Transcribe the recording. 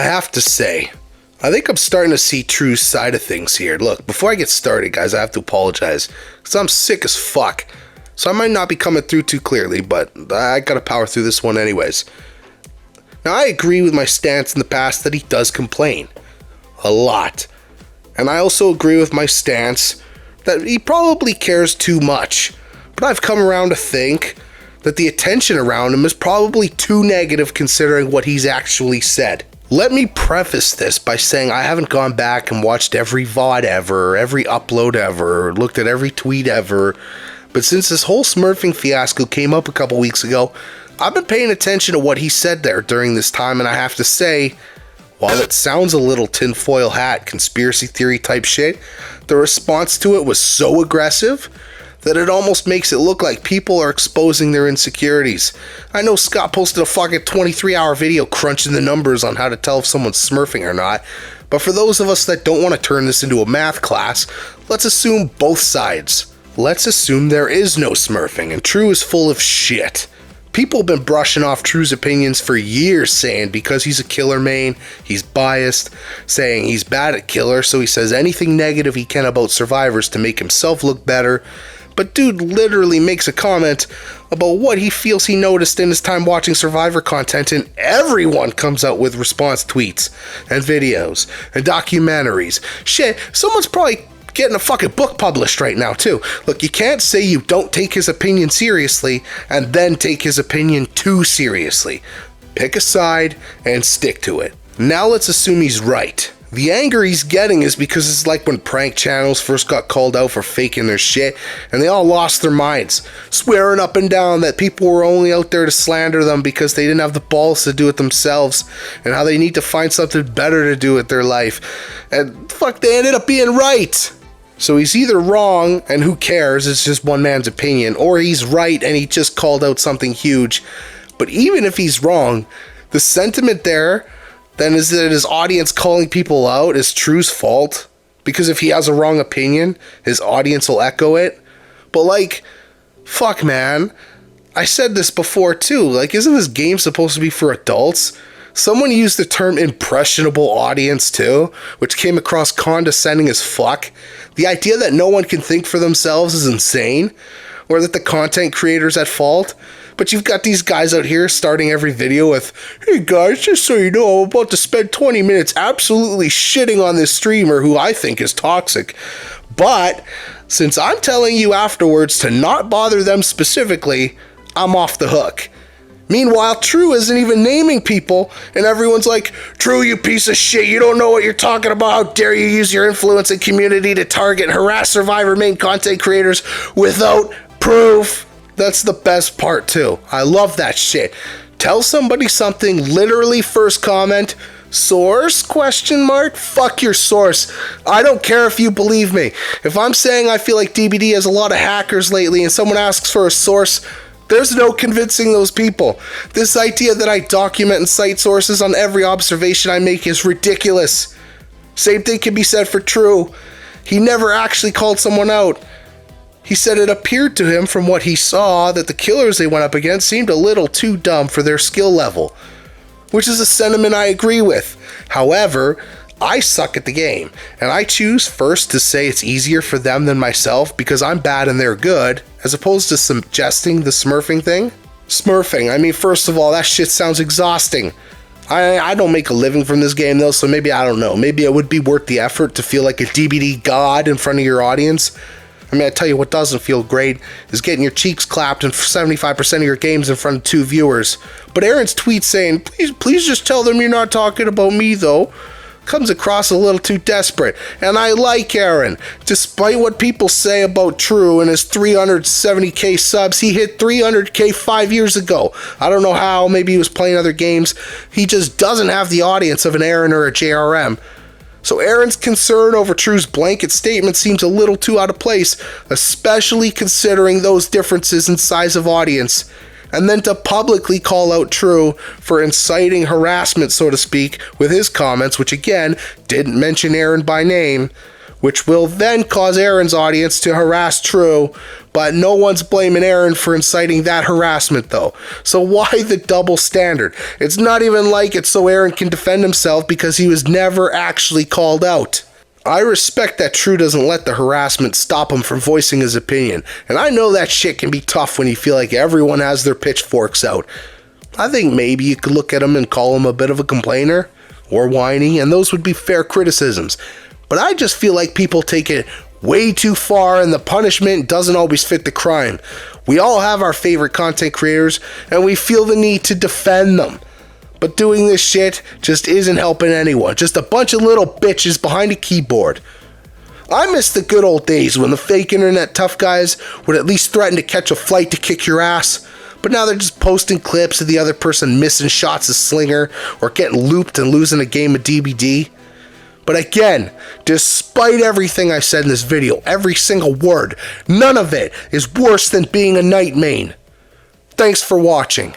I have to say, I think I'm starting to see Tru's side of things here. Look, before I get started, guys, I have to apologize, because I'm sick as fuck. So I might not be coming through too clearly, but I gotta power through this one anyways. Now, I agree with my stance in the past that he does complain. A lot. And I also agree with my stance that he probably cares too much. But I've come around to think that the attention around him is probably too negative considering what he's actually said. Let me preface this by saying I haven't gone back and watched every VOD ever, every upload ever, looked at every tweet ever, but since this whole smurfing fiasco came up a couple weeks ago, I've been paying attention to what he said there during this time, and I have to say, while it sounds a little tinfoil hat, conspiracy theory type shit, the response to it was so aggressive that it almost makes it look like people are exposing their insecurities. I know Scott posted a fucking 23-hour video crunching the numbers on how to tell if someone's smurfing or not, but for those of us that don't want to turn this into a math class, let's assume both sides. Let's assume there is no smurfing and Tru is full of shit. People have been brushing off Tru's opinions for years, saying because he's a killer main, he's biased, saying he's bad at killer, so he says anything negative he can about survivors to make himself look better. But dude literally makes a comment about what he feels he noticed in his time watching Survivor content, and everyone comes out with response tweets and videos and documentaries. Shit, someone's probably getting a fucking book published right now too. Look, you can't say you don't take his opinion seriously and then take his opinion too seriously. Pick a side and stick to it. Now let's assume he's right. The anger he's getting is because it's like when prank channels first got called out for faking their shit and they all lost their minds, swearing up and down that people were only out there to slander them because they didn't have the balls to do it themselves and how they need to find something better to do with their life. And fuck, they ended up being right. So he's either wrong, and who cares, it's just one man's opinion, or he's right and he just called out something huge. But even if he's wrong, the sentiment there then is that his audience calling people out is Tru's fault. Because if he has a wrong opinion, his audience will echo it. But like, fuck man, I said this before too, like isn't this game supposed to be for adults? Someone used the term impressionable audience too, which came across condescending as fuck. The idea that no one can think for themselves is insane, or that the content creator's at fault. But you've got these guys out here starting every video with, hey guys, just so you know, I'm about to spend 20 minutes absolutely shitting on this streamer who I think is toxic. But since I'm telling you afterwards to not bother them specifically, I'm off the hook. Meanwhile, Tru isn't even naming people, and everyone's like, Tru, you piece of shit, you don't know what you're talking about. How dare you use your influence and community to target and harass Survivor main content creators without proof. That's the best part too. I love that shit. Tell somebody something, literally first comment, source, question mark? Fuck your source. I don't care if you believe me. If I'm saying I feel like DBD has a lot of hackers lately and someone asks for a source, there's no convincing those people. This idea that I document and cite sources on every observation I make is ridiculous. Same thing can be said for Tru. He never actually called someone out. He said it appeared to him from what he saw that the killers they went up against seemed a little too dumb for their skill level, which is a sentiment I agree with. However, I suck at the game, and I choose first to say it's easier for them than myself because I'm bad and they're good, as opposed to suggesting the smurfing thing. Smurfing, I mean, first of all, that shit sounds exhausting. I don't make a living from this game though, so maybe I don't know. Maybe it would be worth the effort to feel like a DBD god in front of your audience. I mean, I tell you what doesn't feel great is getting your cheeks clapped in 75% of your games in front of 2 viewers. But Aaron's tweet saying, please just tell them you're not talking about me though, comes across a little too desperate. And I like Aaron. Despite what people say about Tru and his 370k subs, he hit 300k 5 years ago. I don't know how, maybe he was playing other games. He just doesn't have the audience of an Aaron or a JRM. So Aaron's concern over Tru's blanket statement seems a little too out of place, especially considering those differences in size of audience. And then to publicly call out Tru for inciting harassment, so to speak, with his comments, which again, didn't mention Aaron by name, which will then cause Aaron's audience to harass Tru, but no one's blaming Aaron for inciting that harassment though. So why the double standard? It's not even like it's so Aaron can defend himself because he was never actually called out. I respect that Tru doesn't let the harassment stop him from voicing his opinion, and I know that shit can be tough when you feel like everyone has their pitchforks out. I think maybe you could look at him and call him a bit of a complainer or whiny, and those would be fair criticisms. But I just feel like people take it way too far and the punishment doesn't always fit the crime. We all have our favorite content creators and we feel the need to defend them. But doing this shit just isn't helping anyone. Just a bunch of little bitches behind a keyboard. I miss the good old days when the fake internet tough guys would at least threaten to catch a flight to kick your ass. But now they're just posting clips of the other person missing shots as Slinger or getting looped and losing a game of DBD. But again, despite everything I said in this video, every single word, none of it is worse than being a night main. Thanks for watching.